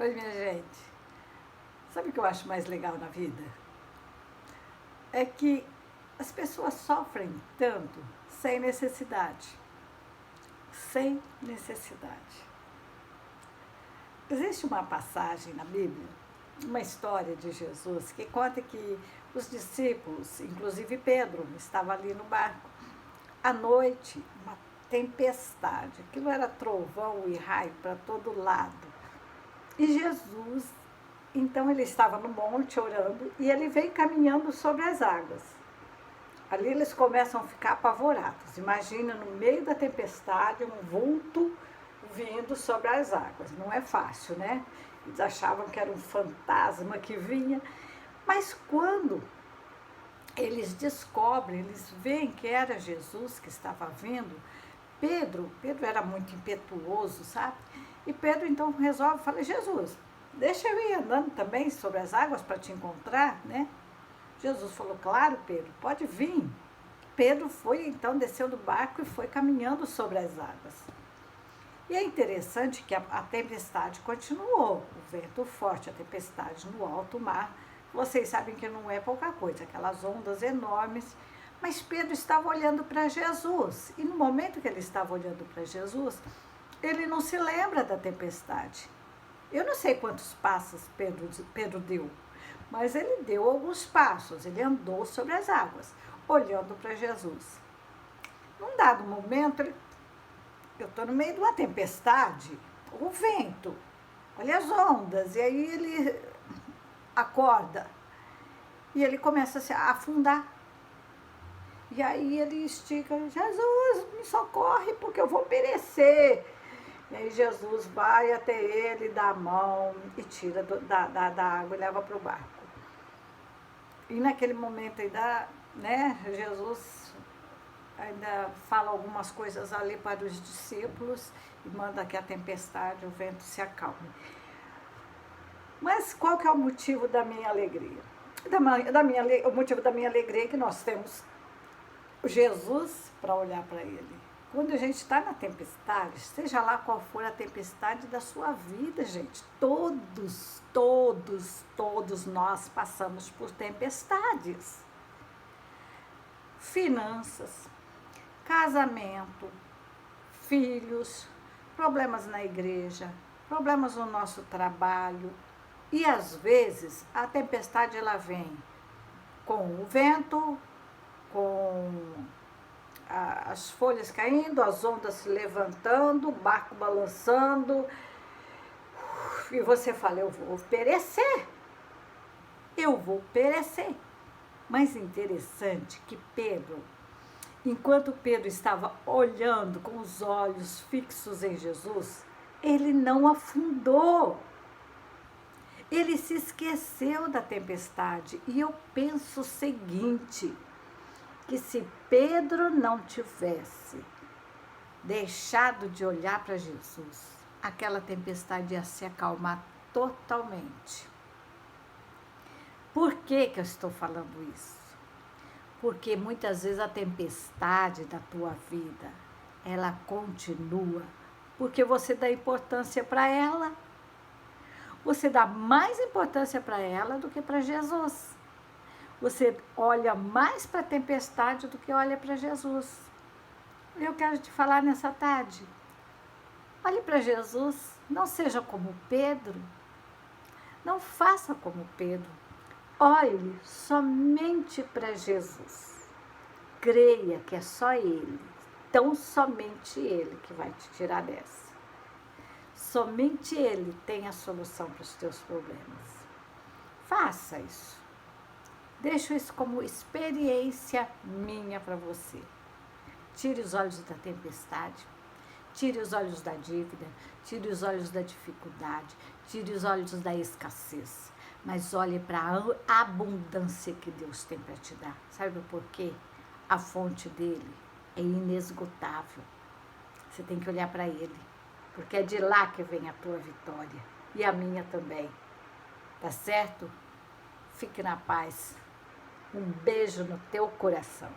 Oi, minha gente. Sabe o que eu acho mais legal na vida? É que as pessoas sofrem tanto sem necessidade. Sem necessidade. Existe uma passagem na Bíblia, uma história de Jesus, que conta que os discípulos, inclusive Pedro, estava ali no barco. À noite, uma tempestade. Aquilo era trovão e raio para todo lado. E Jesus, então ele estava no monte orando e ele vem caminhando sobre as águas. Ali eles começam a ficar apavorados. Imagina no meio da tempestade um vulto vindo sobre as águas. Não é fácil, né? Eles achavam que era um fantasma que vinha. Mas quando eles descobrem, eles veem que era Jesus que estava vindo, Pedro era muito impetuoso, sabe? E Pedro então resolve, fala, Jesus, deixa eu ir andando também sobre as águas para te encontrar, né? Jesus falou, claro, Pedro, pode vir. Pedro foi, então, desceu do barco e foi caminhando sobre as águas. E é interessante que a tempestade continuou, o vento forte, a tempestade no alto mar. Vocês sabem que não é pouca coisa, aquelas ondas enormes. Mas Pedro estava olhando para Jesus. E no momento que ele estava olhando para Jesus, ele não se lembra da tempestade. Eu não sei quantos passos Pedro deu, mas ele deu alguns passos. Ele andou sobre as águas, olhando para Jesus. Num dado momento, eu estou no meio de uma tempestade, o vento, olha as ondas, e aí ele acorda e ele começa a se afundar. E aí ele estica, Jesus, me socorre porque eu vou perecer. E aí Jesus vai até ele, dá a mão e tira da água e leva para o barco. E naquele momento ainda, né, Jesus ainda fala algumas coisas ali para os discípulos e manda que a tempestade, o vento se acalme. Mas qual que é o motivo da minha alegria? O motivo da minha alegria é que nós temos Jesus para olhar para ele. Quando a gente está na tempestade, seja lá qual for a tempestade da sua vida, gente, todos nós passamos por tempestades. Finanças, casamento, filhos, problemas na igreja, problemas no nosso trabalho. E às vezes a tempestade ela vem com o vento, com as folhas caindo, as ondas se levantando, o barco balançando, e você fala, eu vou perecer. Mas interessante que Pedro, enquanto Pedro estava olhando com os olhos fixos em Jesus, ele não afundou. Ele se esqueceu da tempestade. E eu penso o seguinte, que se Pedro não tivesse deixado de olhar para Jesus, aquela tempestade ia se acalmar totalmente. Por que eu estou falando isso? Porque muitas vezes a tempestade da tua vida, ela continua, porque você dá importância para ela. Você dá mais importância para ela do que para Jesus. Você olha mais para a tempestade do que olha para Jesus. Eu quero te falar nessa tarde. Olhe para Jesus, não seja como Pedro. Não faça como Pedro. Olhe somente para Jesus. Creia que é só Ele, tão somente Ele que vai te tirar dessa. Somente Ele tem a solução para os teus problemas. Faça isso. Deixo isso como experiência minha para você. Tire os olhos da tempestade, tire os olhos da dívida, tire os olhos da dificuldade, tire os olhos da escassez, mas olhe para a abundância que Deus tem para te dar. Sabe por quê? A fonte dele é inesgotável. Você tem que olhar para ele, porque é de lá que vem a tua vitória e a minha também. Tá certo? Fique na paz. Um beijo no teu coração.